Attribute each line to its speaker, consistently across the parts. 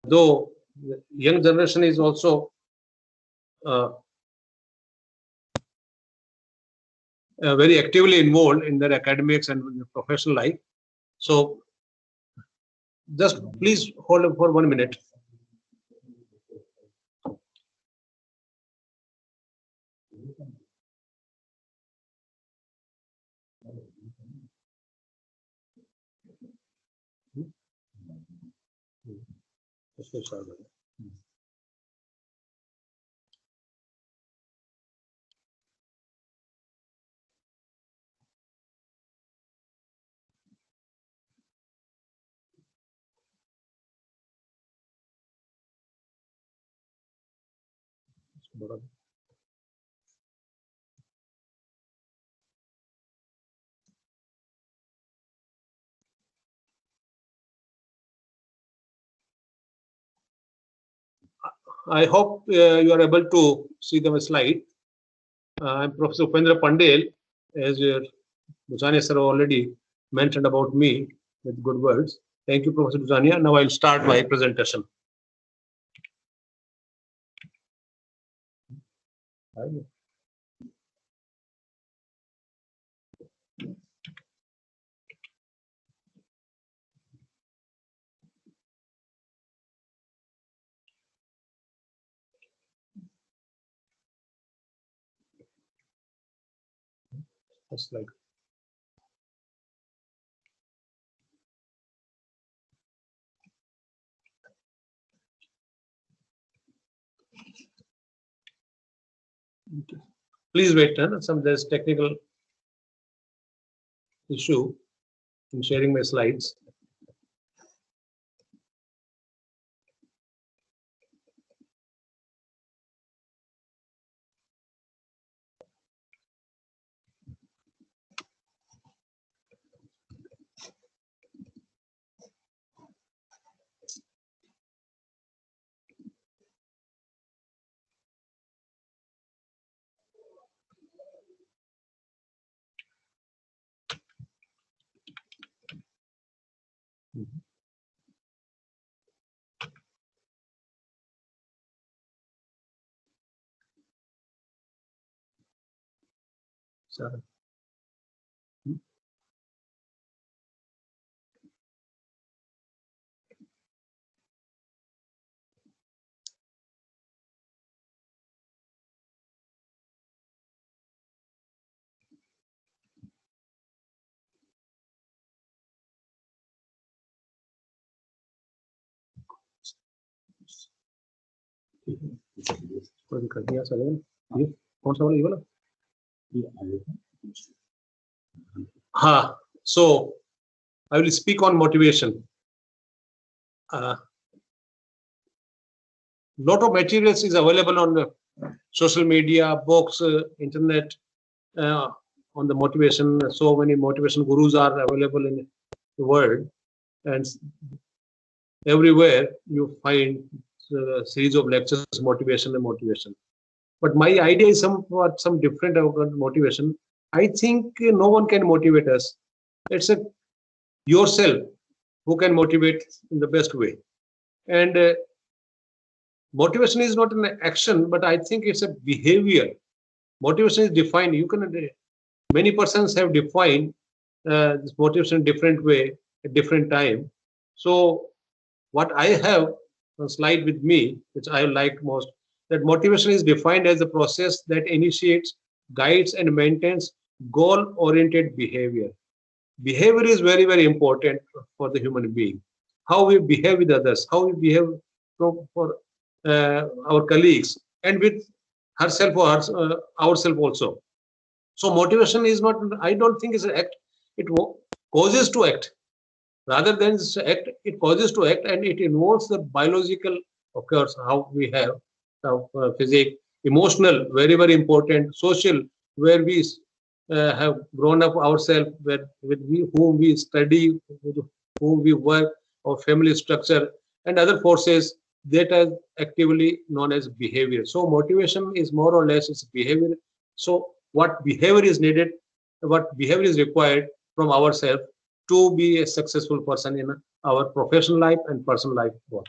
Speaker 1: though the young generation is also very actively involved in their academics and professional life. So just please hold on for 1 minute. I hope you are able to see the slide. I'm Professor Upendra Pandel, as your Dusania sir already mentioned about me with good words. Thank you, Professor Dusania. Now I'll start my presentation. Slide. Please wait. There's technical issue in sharing my slides. Sorry. So I will speak on motivation. Lot of materials is available on social media, books, internet, on the motivation. So many motivation gurus are available in the world, and everywhere you find a series of lectures, motivation and motivation. But my idea is somewhat some different about motivation. I think no one can motivate us. It's yourself who can motivate in the best way. And motivation is not an action, but I think it's a behavior. Motivation is defined. You can many persons have defined this motivation in different way at different time. So what I have a slide with me, which I like most, that motivation is defined as a process that initiates, guides, and maintains goal-oriented behavior. Behavior is very, very important for the human being. How we behave with others, how we behave for our colleagues, and with herself or ourselves also. So motivation is not, I don't think it's an act. It causes to act. Rather than act, it causes to act, and it involves the biological, of course, how we have physical, emotional, very, very important, social, where we have grown up ourselves, with whom we study, with whom we work, our family structure, and other forces that are actively known as behavior. So motivation is more or less its behavior. So what behavior is needed, what behavior is required from ourselves to be a successful person in our professional life and personal life both.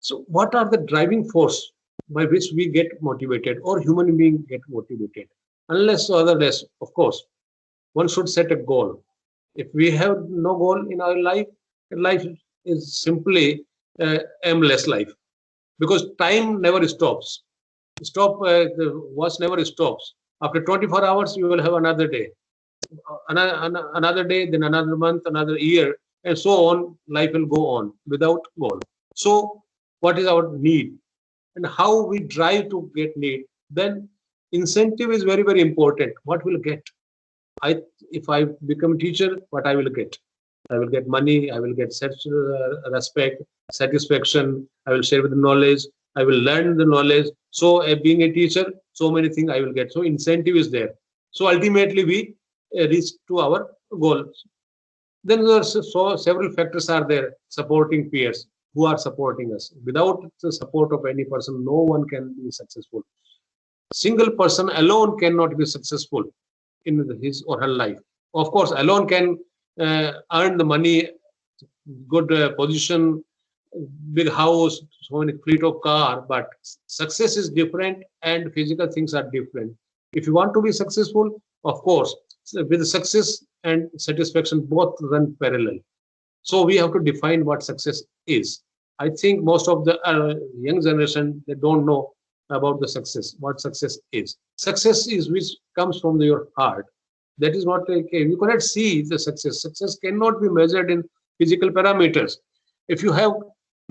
Speaker 1: So what are the driving force by which we get motivated or human being get motivated? Unless or otherwise, of course, one should set a goal. If we have no goal in our life, life is simply aimless life, because time never stops. The watch never stops. After 24 hours, you will have another day, another day, then another month, another year, and so on. Life will go on without goal. So, what is our need and how we drive to get need? Then incentive is very, very important. What will get? If I become a teacher, what I will get? I will get money. I will get respect, satisfaction. I will share with the knowledge. I will learn the knowledge. So, being a teacher, so many things I will get. So, incentive is there. So, ultimately, we reach to our goal. Then there are several factors are there supporting peers who are supporting us. Without the support of any person, no one can be successful. Single person alone cannot be successful in his or her life. Of course, alone can earn the money, good position, big house, so many fleet of car, but success is different and physical things are different. If you want to be successful, of course, with success and satisfaction both run parallel. So we have to define what success is. I think most of the young generation, they don't know about the success, what success is. Success is which comes from your heart. That is what you cannot see the success. Success cannot be measured in physical parameters. If you have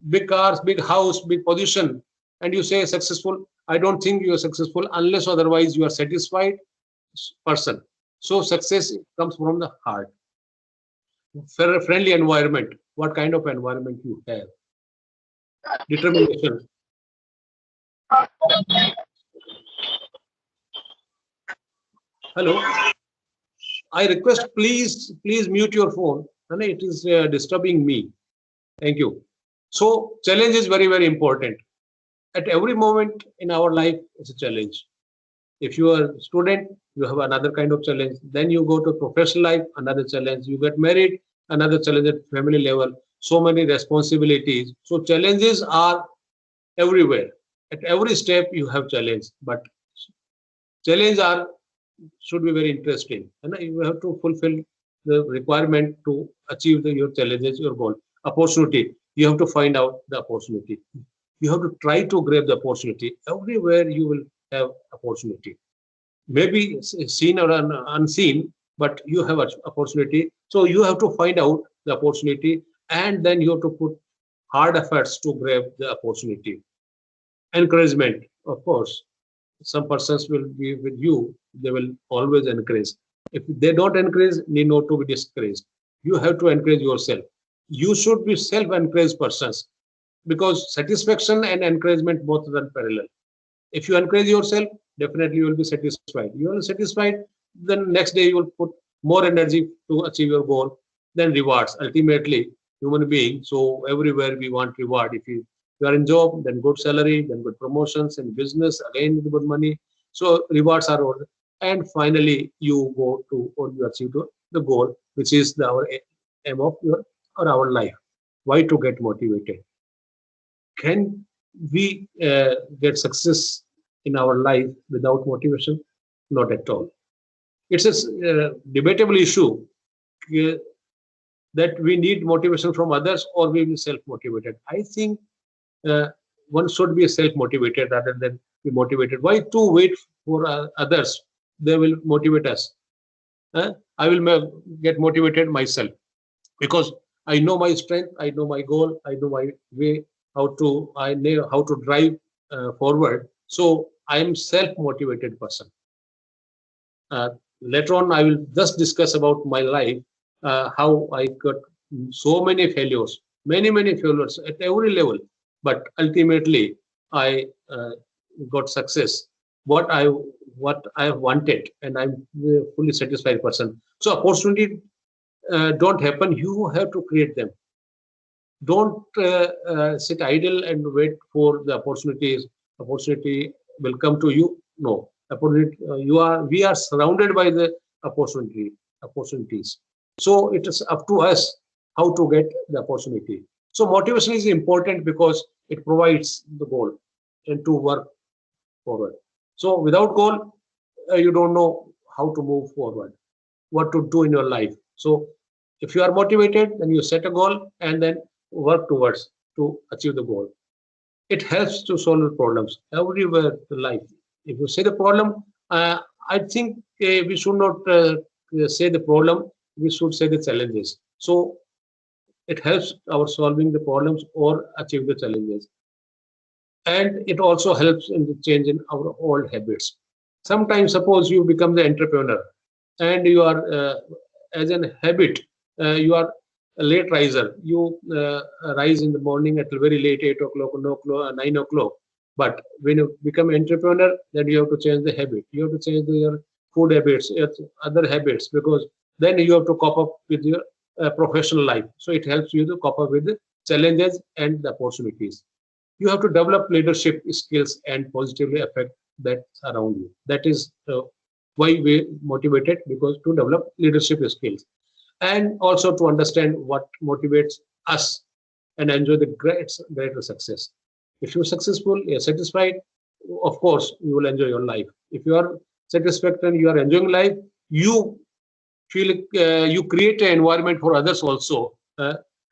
Speaker 1: big cars, big house, big position, and you say successful, I don't think you are successful unless otherwise you are satisfied person. So success comes from the heart. Friendly environment. What kind of environment you have? Determination. Hello. I request please mute your phone. And it is disturbing me. Thank you. So challenge is very, very important. At every moment in our life, it's a challenge. If you are a student, you have another kind of challenge. Then you go to professional life, another challenge. You get married, another challenge at family level. So many responsibilities. So challenges are everywhere. At every step, you have challenge. But challenge are should be very interesting. And you have to fulfill the requirement to achieve your challenges, your goal. Opportunity. You have to find out the opportunity. You have to try to grab the opportunity. Everywhere you will have opportunity. Maybe seen or unseen, but you have an opportunity. So you have to find out the opportunity, and then you have to put hard efforts to grab the opportunity. Encouragement, of course. Some persons will be with you, they will always encourage. If they don't encourage, need not to be discouraged. You have to encourage yourself. You should be self-encouraged persons, because satisfaction and encouragement both run parallel. If you encourage yourself, definitely you will be satisfied. You are satisfied, then next day you will put more energy to achieve your goal. Then rewards, ultimately human being. So everywhere we want reward. If you are in job, then good salary, then good promotions. In business, again good money. So rewards are ordered. And finally you go to or you achieve to the goal, which is our aim of your or our life. Why to get motivated? Can we get success in our life without motivation? Not at all. It's a debatable issue that we need motivation from others or we will self-motivated. I think one should be self-motivated rather than be motivated. Why to wait for others? They will motivate us. I will get motivated myself, because I know my strength, I know my goal, I know my way, I know how to drive forward. So I am self-motivated person. Later on, I will just discuss about my life, how I got so many failures, many failures at every level, but ultimately I got success. What I wanted, and I'm a fully satisfied person. So opportunity don't happen. You have to create them. Don't sit idle and wait for the opportunities. Opportunity will come to you. No, opportunity. We are surrounded by the opportunities. So it is up to us how to get the opportunity. So motivation is important because it provides the goal and to work forward. So without goal, you don't know how to move forward, what to do in your life. So if you are motivated, then you set a goal and then work towards to achieve the goal. It helps to solve the problems everywhere in life. If you say the problem, I think we should not say the problem. We should say the challenges. So it helps our solving the problems or achieve the challenges, and it also helps in the change in our old habits. Sometimes, suppose you become the entrepreneur, and you are as an habit, you are a late riser. You rise in the morning at very late, 8 o'clock, 9 o'clock. But when you become entrepreneur, then you have to change the habit. You have to change your food habits, your other habits, because then you have to cope up with your professional life. So it helps you to cope up with the challenges and the opportunities. You have to develop leadership skills and positively affect that around you. That is why we motivated, because to develop leadership skills and also to understand what motivates us and enjoy the greater success. If you're successful, you're satisfied, of course you will enjoy your life. If you are satisfied and you are enjoying life, you feel you create an environment for others also,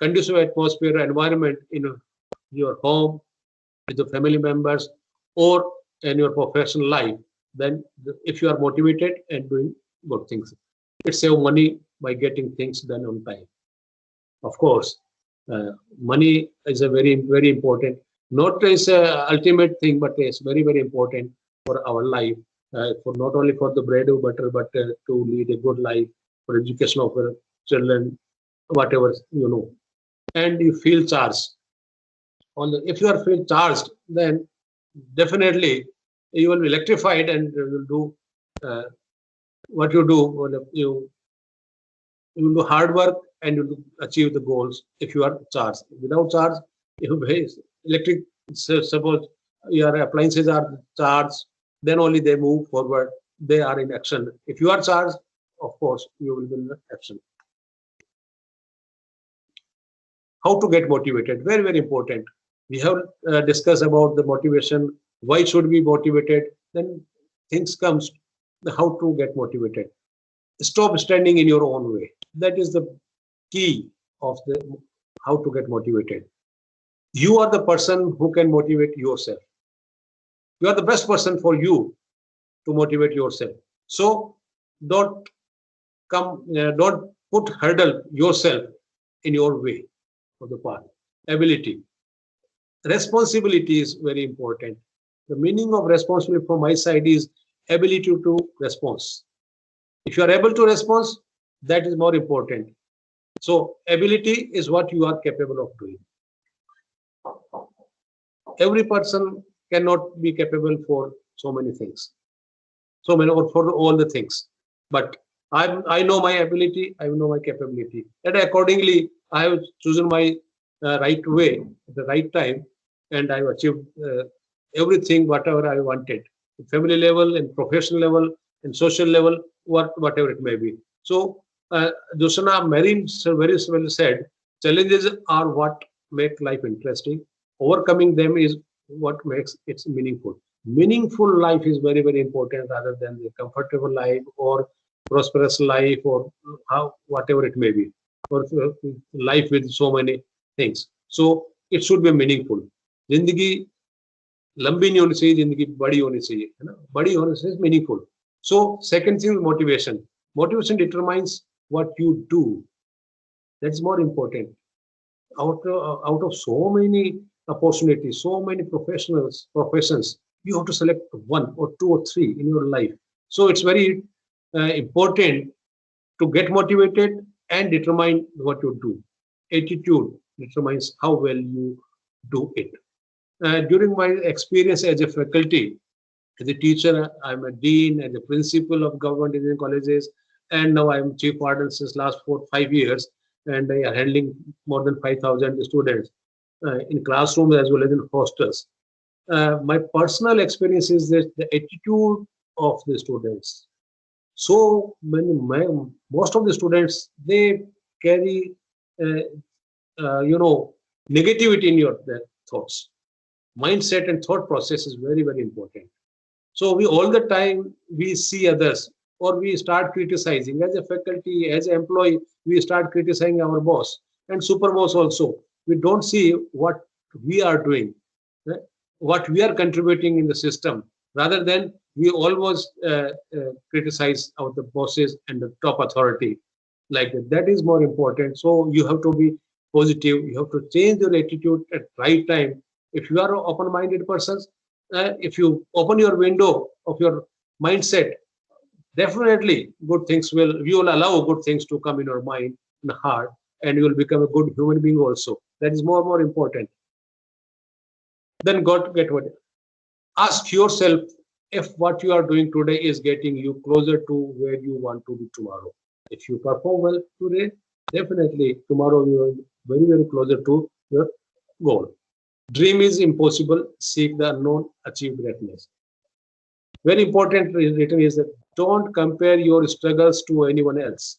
Speaker 1: conducive atmosphere environment in your home, with the family members, or in your professional life. Then if you are motivated and doing good things, it save money by getting things done on time. Of course, money is a very important, not as a ultimate thing, but it's very important for our life, for not only for the bread or butter, but to lead a good life, for education of our children, whatever you know. And you feel charged. If you are feel charged, then definitely you will be electrified and you will do what you do. You will do hard work and you will achieve the goals if you are charged. Without charge, if electric, suppose your appliances are charged, then only they move forward. They are in action. If you are charged, of course, you will be in action. How to get motivated? Very important. We have discussed about the motivation. Why should we be motivated? Then things comes how to get motivated. Stop standing in your own way. That is the key of the how to get motivated. You are the person who can motivate yourself. You are the best person for you to motivate yourself. So don't don't put hurdle yourself in your way of the path. Ability, responsibility is very important. The meaning of responsibility from my side is ability to respond. If you are able to respond, that is more important. So ability is what you are capable of doing. Every person cannot be capable for so many things, so many or for all the things. But I know my ability, I know my capability, and accordingly I have chosen my right way at the right time, and I have achieved everything whatever I wanted, family level and professional level and social level, whatever it may be. So Josana Marin very well said, challenges are what make life interesting. Overcoming them is what makes it meaningful. Meaningful life is very important rather than the comfortable life or prosperous life or how whatever it may be, or life with so many things. So it should be meaningful. जिंदगी लंबी नहीं होनी चाहिए, जिंदगी बड़ी होनी चाहिए, है ना? बड़ी होने से meaningful. So second thing is motivation. Motivation determines what you do. That's more important. Out of so many opportunities, so many professions, you have to select one or two or three in your life. So it's very important to get motivated and determine what you do. Attitude determines how well you do it. During my experience as a faculty, as a teacher, I'm a dean and a principal of government engineering colleges, and now I'm chief warden since last 5 years, and I am handling more than 5,000 students in classrooms as well as in hostels. My personal experience is that the attitude of the students. So most of the students, they carry, you know, negativity in your thoughts. Mindset and thought process is very, very important. So we all the time we see others, or we start criticizing as a faculty, as an employee, we start criticizing our boss and super boss also. We don't see what we are doing, eh, what we are contributing in the system. Rather than we always criticize our the bosses and the top authority like that. That is more important. So you have to be positive. You have to change your attitude at right time. If you are an open-minded person, if you open your window of your mindset, definitely good things you will allow good things to come in your mind and heart, and you will become a good human being also. That is more important. Then God get what? Ask yourself if what you are doing today is getting you closer to where you want to be tomorrow. If you perform well today, definitely tomorrow you are very, very closer to your goal. Dream is impossible, seek the unknown, achieve greatness. Very important written is that don't compare your struggles to anyone else.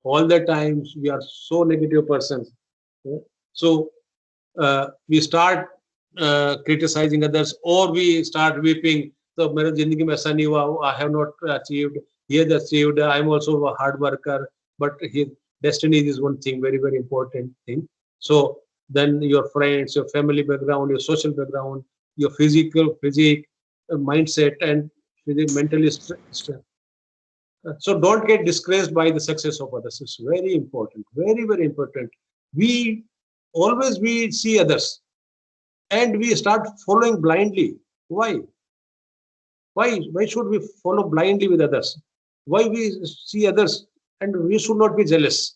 Speaker 1: All the times we are so negative persons. Yeah. So we start criticizing others, or we start weeping. So मेरे जिंदगी में ऐसा नहीं हुआ. I have not achieved. He has achieved. I am also a hard worker, but his destiny is one thing, very, very important thing. So then your friends, your family background, your social background, your physique, mindset, and mentally strength. So don't get disgraced by the success of others. It's very important, very, very important. We always we see others and we start following blindly. Why? Why should we follow blindly with others? Why we see others and we should not be jealous?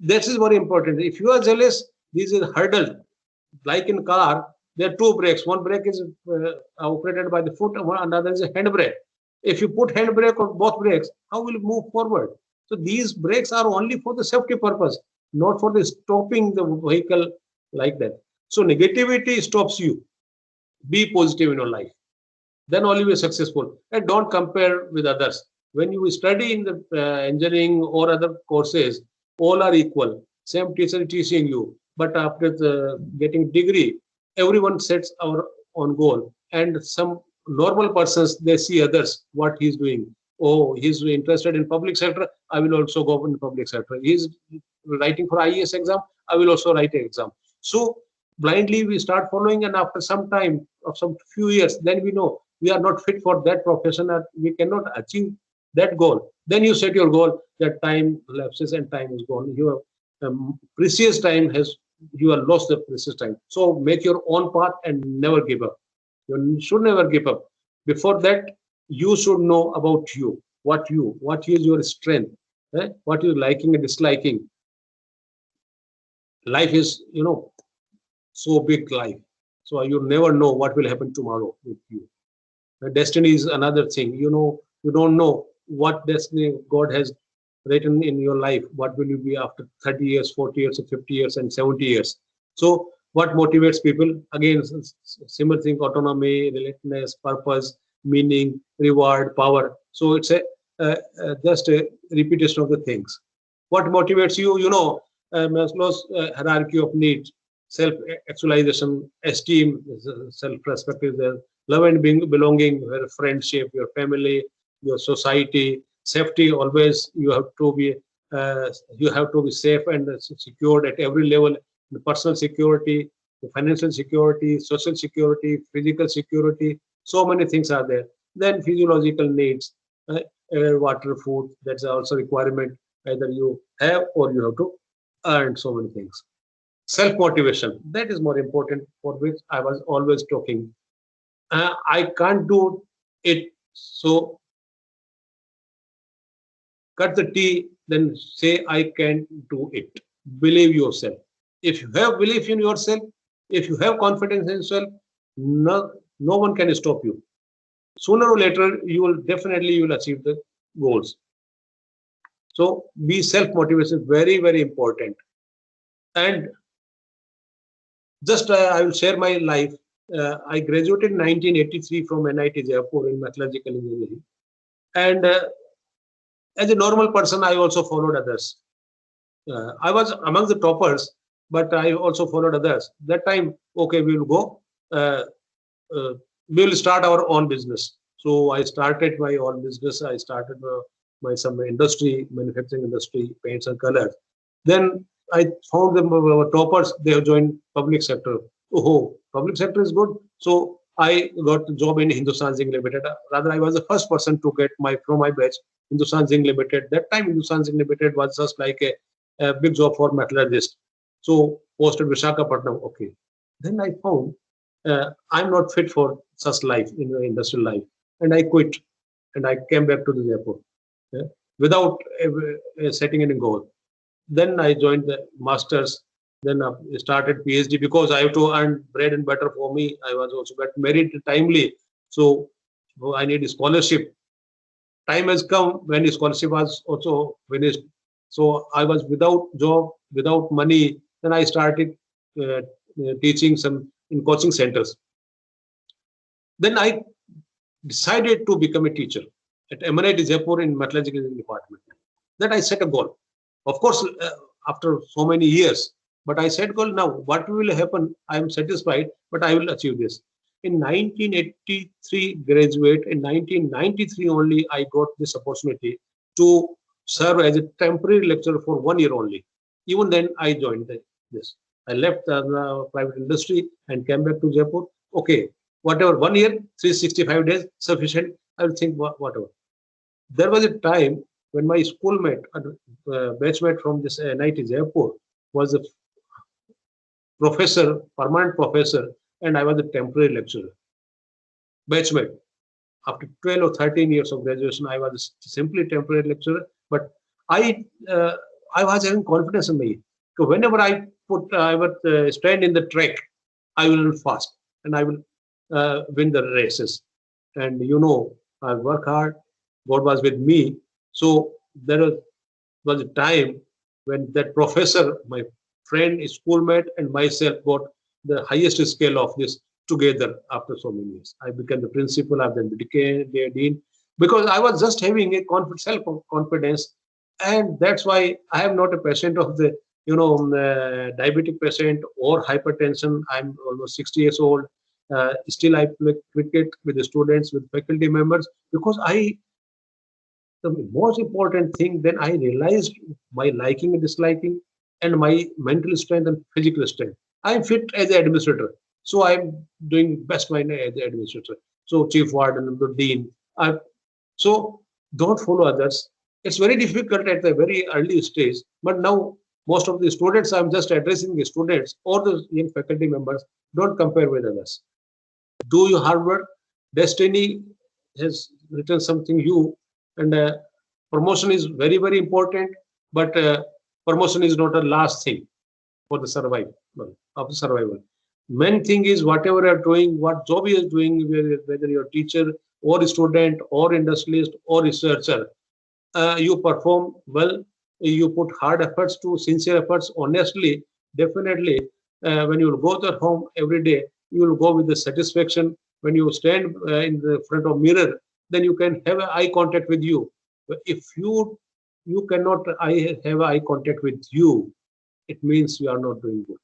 Speaker 1: That is very important. If you are jealous, this is a hurdle. Like in car, there are two brakes. One brake is operated by the foot, and another is a handbrake. If you put handbrake on both brakes, how will you move forward? So these brakes are only for the safety purpose, not for the stopping the vehicle like that. So negativity stops you. Be positive in your life. Then only be successful. And don't compare with others. When you study in the engineering or other courses, all are equal. Same teacher teaching you. But after getting degree, everyone sets our own goal. And some normal persons, they see others, what he's doing. Oh, he's interested in public sector. I will also go in public sector. He's writing for IAS exam. I will also write an exam. So blindly we start following, and after some time of some few years, then we know we are not fit for that profession, and we cannot achieve that goal. Then you set your goal, that time lapses and time is gone. Your precious time has, you have lost the precious time. So make your own path and never give up. You should never give up. Before that, you should know about you, what is your strength, what you liking and disliking. Life is, so big life. So you never know what will happen tomorrow with you. Destiny is another thing. You don't know what destiny God has written in your life. What will you be after 30 years, 40 years, 50 years, and 70 years? So what motivates people? Again, similar thing: autonomy, relatedness, purpose, meaning, reward, power. So it's just a repetition of the things. What motivates you? Maslow's hierarchy of needs: self-actualization, esteem, self-respect is there, love and belonging, your friendship, your family, your society, safety. Always you have to be safe and secured at every level. The personal security, the financial security, social security, physical security. So many things are there. Then physiological needs, air, water, food. That's also requirement. Either you have or you have to earn. So many things. Self-motivation, that is more important, for which I was always talking. I can't do it, so cut the tea, then say I can do it. Believe yourself. If you have belief in yourself, if you have confidence in yourself, no one can stop you. Sooner or later, you will achieve the goals. So be self-motivation, very, very important. And just I will share my life. I graduated in 1983 from NIT Jaipur in metallurgical engineering. And as a normal person, I also followed others. I was among the toppers, but I also followed others. That time, okay, we will go. We will start our own business. So I started my own business. I started my some industry, manufacturing industry, paints and colors. Then I found them toppers. They have joined public sector. Oh, public sector is good. So I got a job in Hindustan Zinc Limited. Rather, I was the first person to get from my batch Hindustan Zinc Limited. That time, Hindustan Zinc Limited was just like a big job for metallurgist. So posted Visakhapatnam. Okay. Then I found I'm not fit for such life in the industrial life, and I quit, and I came back to the Jaipur without setting any goal. Then I joined the masters. Then started PhD because I have to earn bread and butter for me. I was also got married timely, so I need a scholarship. Time has come when the scholarship was also finished. So I was without job, without money. Then I started teaching some in coaching centers. Then I decided to become a teacher at MNIT Jaipur in metallurgical department. Then I set a goal. Of course, after so many years, but I set goal now. What will happen? I am satisfied, but I will achieve this. In 1983 graduate, in 1993 only I got this opportunity to serve as a temporary lecturer for 1 year only. Even then I joined this. I left the private industry and came back to Jaipur. Okay, whatever, 1 year, 365 days, sufficient. I will think whatever. There was a time when my schoolmate, batchmate from this NIT Jaipur was a professor, permanent professor, and I was a temporary lecturer. Batchmate. After 12 or 13 years of graduation, I was simply temporary lecturer, but I uh, I was having confidence in me. So whenever I would stand in the track, I will run fast and I will win the races. And I work hard. God was with me. So was a time when that professor, my friend, schoolmate, and myself got the highest scale of this together after so many years. I became the principal, I then became the dean, because I was just having a self-confidence, and that's why I am not a patient of the diabetic patient or hypertension. I'm almost 60 years old. Still, I play cricket with the students, with faculty members, because the most important thing then I realized my liking and disliking and my mental strength and physical strength. I'm fit as an administrator. So I'm doing best mine as an administrator. So chief warden, the dean. So don't follow others. It's very difficult at the very early stage. But now most of the students, I'm just addressing the students or the young faculty members, don't compare with others. Do your hard work. Destiny has written something you, and promotion is very, very important, but promotion is not a last thing for the survival of the survival. Main thing is whatever you're doing, what job you are doing, whether you're a teacher or a student or industrialist or researcher, you perform well, you put hard efforts to sincere efforts honestly, definitely when you go to home every day, you will go with the satisfaction. When you stand in the front of mirror, then you can have eye contact with you. But if you cannot have eye contact with you, it means you are not doing good.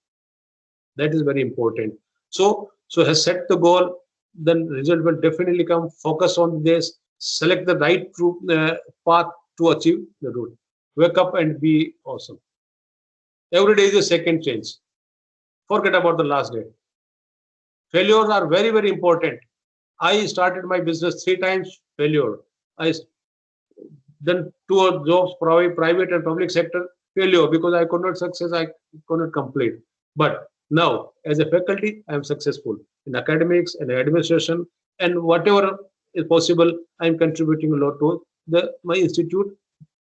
Speaker 1: That is very important. So has set the goal, then result will definitely come. Focus on this, select the right path to achieve the goal. Wake up and be awesome. Every day is a second chance. Forget about the last day. Failures are very, very important. I started my business 3 times, failure. I then 2 jobs, private and public sector, failure because I could not success, I could not complete. But now, as a faculty, I am successful in academics and administration, and whatever is possible, I am contributing a lot to my institute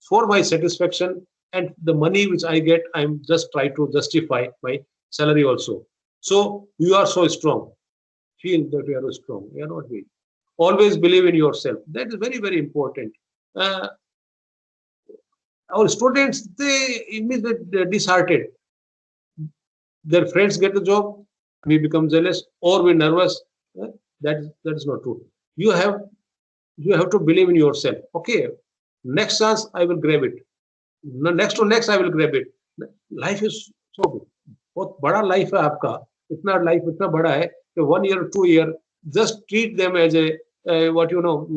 Speaker 1: for my satisfaction, and the money which I get, I am just try to justify my salary also. So you are so strong. Feel that you are strong. You are not weak. Always believe in yourself. That is very, very important. Uh, our students, they immediately disheartened. Their friends get the job, we become jealous or we nervous. Uh, that is not true. You have you have to believe in yourself. Okay, next chance I will grab it. Next to next I will grab it. Life is so good. बहुत बड़ा life है आपका, इतना life इतना बड़ा है कि 1 year 2 year just treat them as a what you know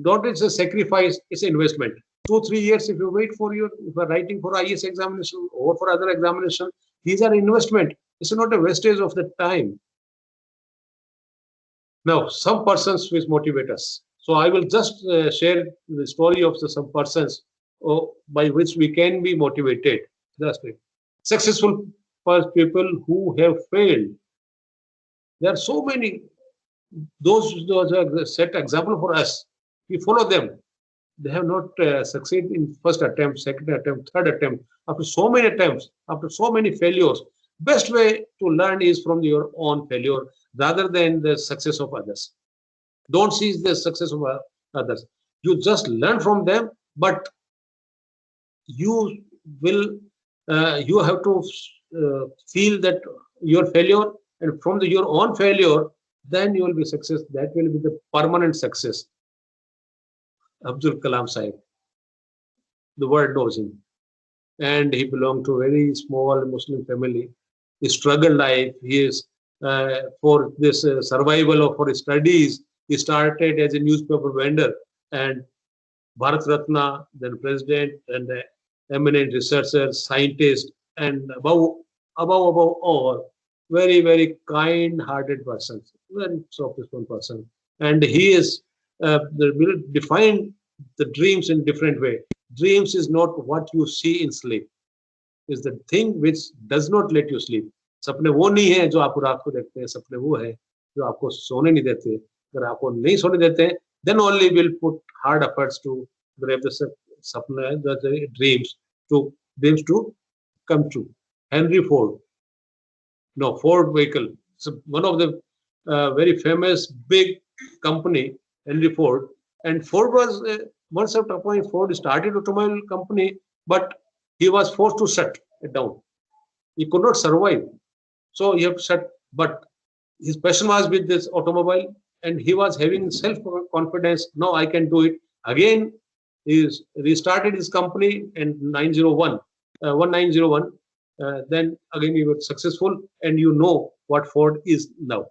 Speaker 1: don't it's a sacrifice, it's an investment. 2 3 years if you wait for your, if you are writing for IAS examination or for other examination, these are investment. It's not a wastage of the time. Now, some persons which motivate us. So I will just share the story of some persons by which we can be motivated. Just successful people who have failed. There are so many. Those are set example for us. We follow them. They have not succeeded in first attempt, second attempt, third attempt. After so many attempts, after so many failures, best way to learn is from your own failure rather than the success of others. Don't seize the success of others. You just learn from them, but you will you have to feel that your failure, and from your own failure, then you will be success. That will be the permanent success. Abdul Kalam Sahib, the world knows him, and he belonged to a very small Muslim family. He struggled life. He is for this survival or for his studies. He started as a newspaper vendor and Bharat Ratna, then president, and eminent researcher, scientist, and above all, very kind-hearted person, very soft-spoken person. And he is will define the dreams in different way. Dreams is not what you see in sleep. Is the thing which does not let you sleep. सपने वो नहीं है जो आपको रात को देखते हैं, सपने वो है जो आपको सोने नहीं देते. अगर आपको नहीं सोने देते हैं, then only will put hard efforts to grab the sapna, the dreams to come true. Henry Ford, no Ford vehicle. So one of the very famous big company, Henry Ford, and Ford was once upon a point Ford started automobile company, but he was forced to shut it down. He could not survive, so he had to shut. But his passion was with this automobile, and he was having self-confidence. No, I can do it. Again, he restarted his company in 1901. Then again, he was successful, and you know what Ford is now.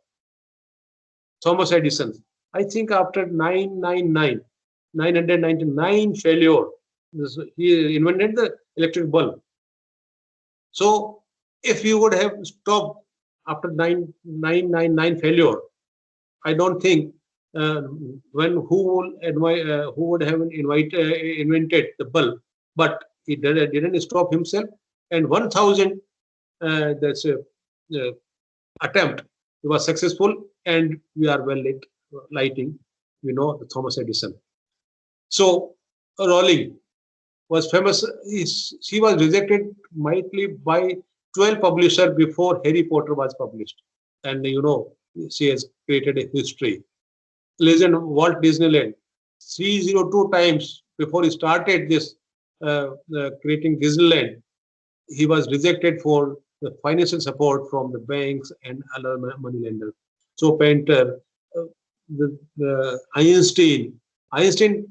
Speaker 1: Thomas Edison, I think after 999 failure, he invented the electric bulb. So if you would have stopped after 999 failure, I don't think who would have invented the bulb, but he didn't stop himself. And 1,000 that's attempt, he was successful, and we are well lit lighting. We know the Thomas Edison. So Rowling was famous. She was rejected mightily by 12 publishers before Harry Potter was published, and you know she has created a history. Legend Walt Disneyland, 302 times before he started this creating Disneyland, he was rejected for the financial support from the banks and other money lenders. So Painter, the Einstein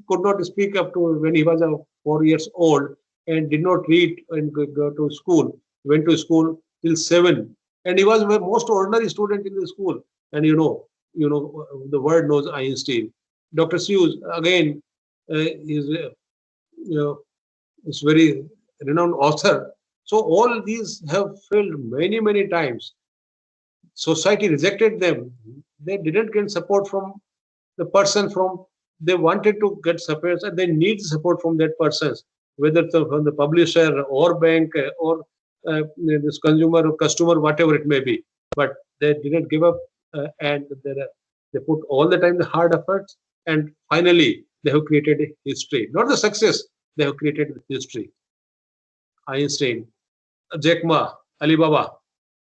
Speaker 1: could not speak up to when he was 4 years old and did not read and go to school. Went to school till 7, and he was the most ordinary student in the school. And you know the world knows Einstein. Dr. Seuss again is is very renowned author. So all these have failed many times. Society rejected them. They didn't get support from the person from they wanted to get support, and they need support from that person, whether from the publisher or bank or this consumer or customer, whatever it may be. But they didn't give up, and they put all the time the hard efforts, and finally they have created a history. Not the success, they have created history. Einstein, Jack Ma, Alibaba,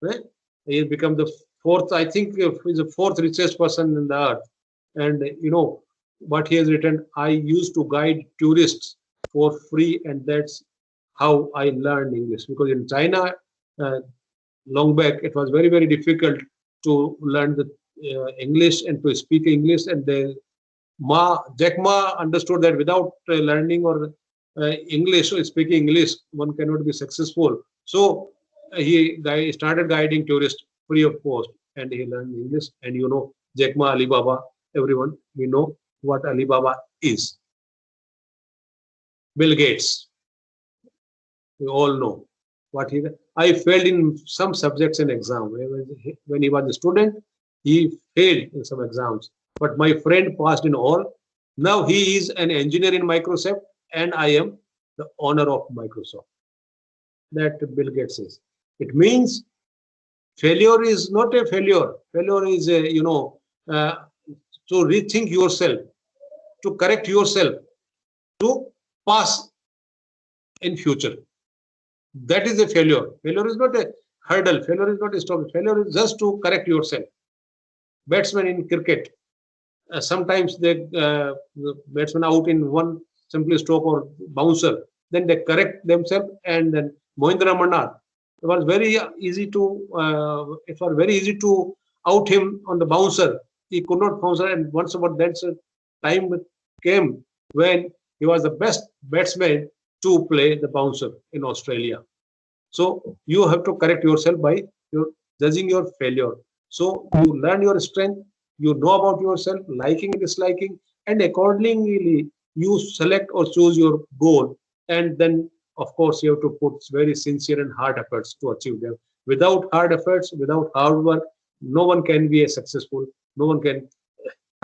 Speaker 1: right? He become the fourth. I think he's the fourth richest person in the earth, and you know what he has written. I used to guide tourists for free, and that's how I learned English. Because in China, long back, it was very difficult to learn the English and to speak English. And Jack Ma understood that without learning or English or speaking English, one cannot be successful. So he started guiding tourists free of cost, and he learned English. And you know, Jack Ma, Alibaba, everyone, we know what Alibaba is. Bill Gates, we all know what he. I failed in some subjects in exam. When he was a student, he failed in some exams. But my friend passed in all. Now he is an engineer in Microsoft, and I am the owner of Microsoft. That Bill Gates is. It means failure is not a failure. Failure is, uh, to rethink yourself, to correct yourself, to pass in future. That is a failure. Failure is not a hurdle. Failure is not a stop. Failure is just to correct yourself. Batsmen in cricket, sometimes the batsman out in one simply stroke or bouncer, then they correct themselves, and then Mohindra Mannar, it was very easy to out him on the bouncer. He could not bouncer, and once about that time came when he was the best batsman to play the bouncer in Australia. So you have to correct yourself by judging your failure. So you learn your strength, you know about yourself, liking and disliking, and accordingly you select or choose your goal. And then, of course, you have to put very sincere and hard efforts to achieve them. Without hard efforts, without hard work, no one can be a successful. No one can.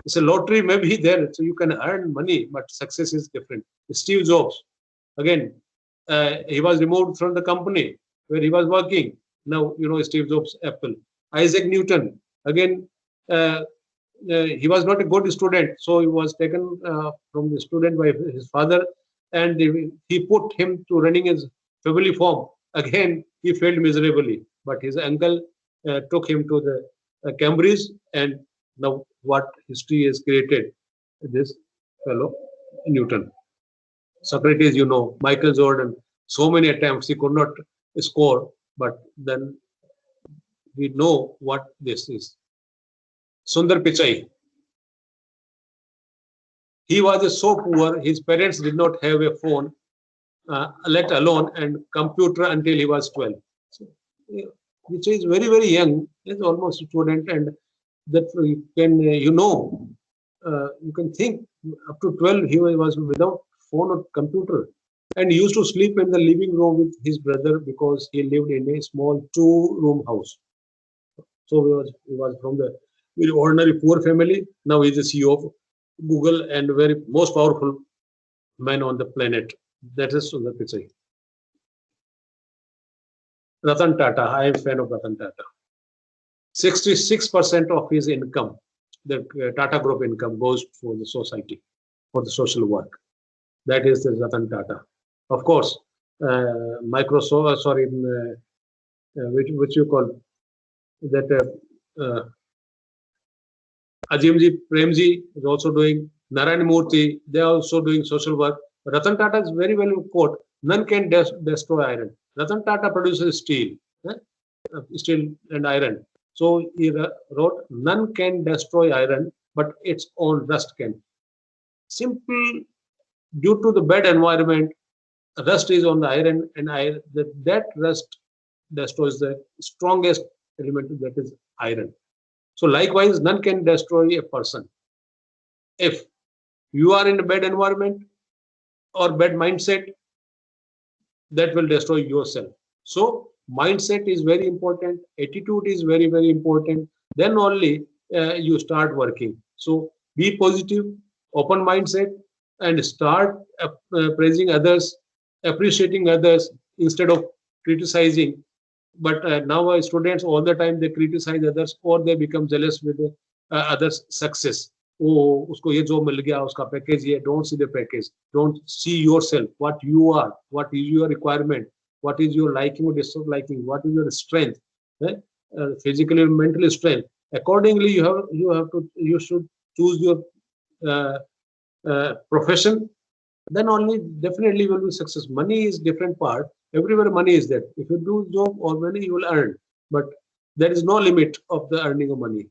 Speaker 1: It's a lottery, maybe there, so you can earn money, but success is different. Steve Jobs, again, he was removed from the company where he was working. Now, you know, Steve Jobs, Apple. Isaac Newton, again, he was not a good student, so he was taken from the student by his father, and he put him to running his family farm. Again, he failed miserably, but his uncle took him to the Cambridge, and now what history has created, this fellow Newton. Socrates, you know, Michael Jordan, so many attempts, he could not score, but then we know what this is. Sundar Pichai, he was so poor, his parents did not have a phone, let alone and computer until he was 12. So, Pichai is very, very young, he's almost a student, and that you can, you can think up to 12, he was without phone or computer, and he used to sleep in the living room with his brother because he lived in a small 2-room house. So he was from the very ordinary poor family. Now he's the CEO of Google and very most powerful man on the planet. That is Sundar Pichai. Ratan Tata, I am a fan of Ratan Tata. 66% of his income, the Tata Group income, goes for the society, for the social work. That is the Ratan Tata. Of course, Microsoft, which you call that Ajimji Premji is also doing, Narayan Murthy, they are also doing social work. Ratan Tata is very well quote, none can destroy iron. Ratan Tata produces steel, steel and iron. So he wrote, none can destroy iron, but its own rust can. Simple, due to the bad environment, rust is on the iron, and that rust destroys the strongest element, that is iron. So likewise, none can destroy a person. If you are in a bad environment or bad mindset, that will destroy yourself. So mindset is very important. Attitude is very, very important. Then only you start working. So be positive, open mindset, and start praising others, appreciating others instead of criticizing. But now students all the time they criticize others, or they become jealous with others' success. Oh, usko ye job mil gaya, uska package ye. Don't see the package. Don't see yourself, what you are, what is your requirement, what is your liking or disliking, what is your strength, physically and mentally strength. Accordingly, you should choose your profession. Then only definitely you will be success. Money is different part. Everywhere money is there. If you do job or money, you will earn. But there is no limit of the earning of money.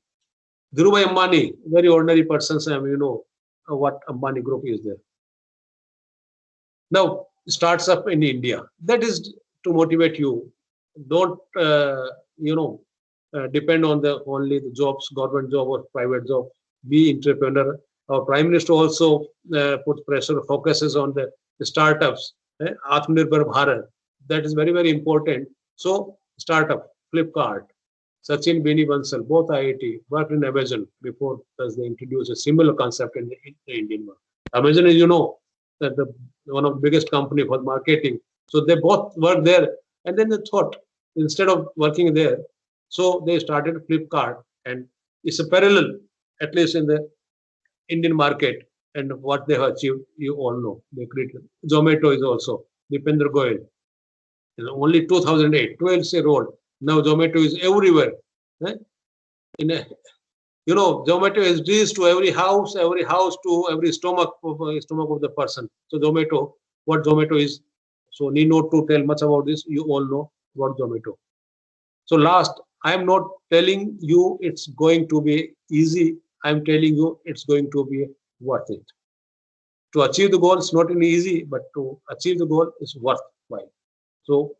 Speaker 1: Dhirubhai Ambani, very ordinary person, you know what Ambani group is there. Now, starts up in India. That is to motivate you. don't depend on the only the jobs, government job or private job. Be entrepreneur. Our Prime Minister also puts pressure, focuses on the startups. Atmanirbhar Bharat. That is very, very important. So startup, Flipkart, Sachin Beni Bansal, both IIT, worked in Amazon before as they introduced a similar concept in the Indian market. Amazon is, that the one of the biggest company for marketing. So they both worked there, and then they thought instead of working there, so they started Flipkart, and it's a parallel, at least in the Indian market, and what they have achieved, you all know. They created Zomato is also Dipender Goyal. Only 2008, 12 years old. Now Zomato is everywhere. Eh? In a, Zomato is reached to every house to every stomach of the person. So Zomato, what Zomato is. So need not to tell much about this. You all know what Zomato. So last, I am not telling you it's going to be easy. I am telling you it's going to be worth it. To achieve the goal is not only easy, but to achieve the goal is worthwhile. So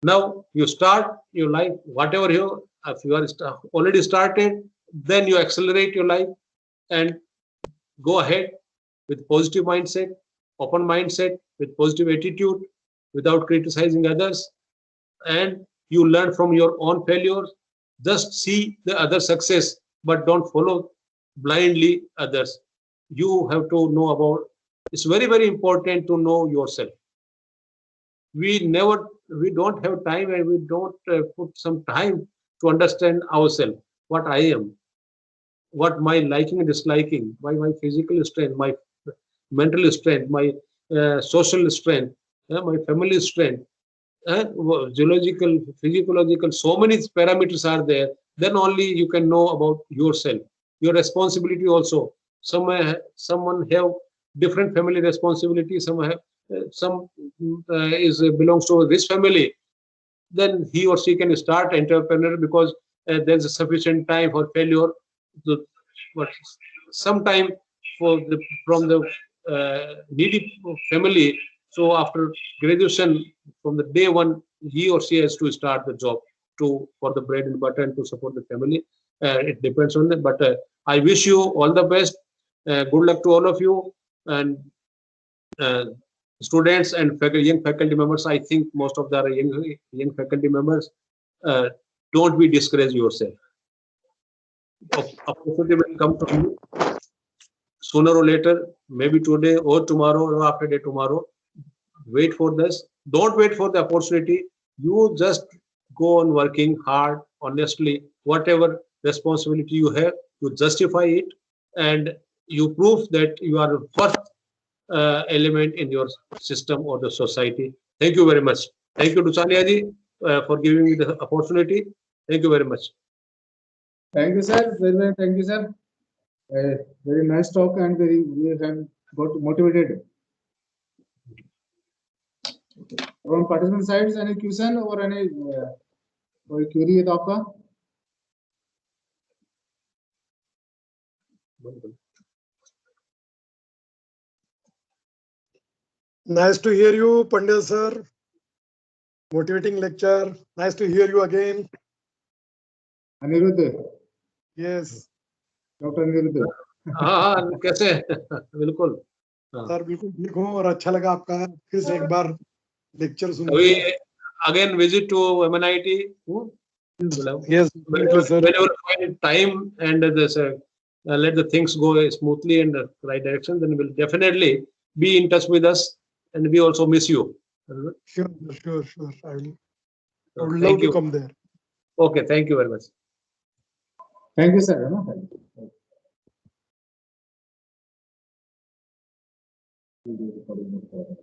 Speaker 1: now you start your life, whatever if you are already started, then you accelerate your life and go ahead with positive mindset, open mindset, with positive attitude, without criticizing others, and you learn from your own failures. Just see the other success, but don't follow blindly others. You have to know about. It's very, very important to know yourself. We don't have time, and we don't put some time to understand ourselves, what I am, what my liking and disliking, my physical strength, my mental strength, my social strength, my family strength, geological, physiological, so many parameters are there. Then only you can know about yourself, your responsibility also. Someone have different family responsibility. Some belongs to this family. Then he or she can start entrepreneur because there's a sufficient time for failure. But some time from the needy family. So after graduation, from the day one, he or she has to start the job for the bread and butter and to support the family. It depends on them. But I wish you all the best. Good luck to all of you, and students and young faculty members. I think most of the young faculty members. Don't be discouraged yourself. Opportunity will come to you sooner or later, maybe today or tomorrow or after day tomorrow. Wait for this. Don't wait for the opportunity. You just go on working hard, honestly, whatever responsibility you have, you justify it, and you prove that you are a worth element in your system or the society. Thank you very much. Thank you, Dusaniaji, for giving me the opportunity. Thank you very much.
Speaker 2: Thank you, sir. Very, thank you, sir. Very nice talk and we have got motivated. From participant sides, any question or any query है तो आपका?
Speaker 3: Nice to hear you, Pandya sir. Motivating lecture. Nice to hear you again.
Speaker 2: Aniruddha.
Speaker 3: Yes.
Speaker 2: Dr. Aniruddha.
Speaker 1: हाँ कैसे बिल्कुल
Speaker 3: sir बिल्कुल ठीक हूँ और अच्छा लगा आपका फिर से एक बार लेक्चर सुन
Speaker 1: we again visit to MNIT.
Speaker 3: Yes,
Speaker 1: whenever find time and this let the things go smoothly in the right direction, then we'll definitely be in touch with us, and we also miss you.
Speaker 3: Sure. I would love to come there.
Speaker 1: Okay, thank you very much.
Speaker 2: Thank you, sir. Thank you.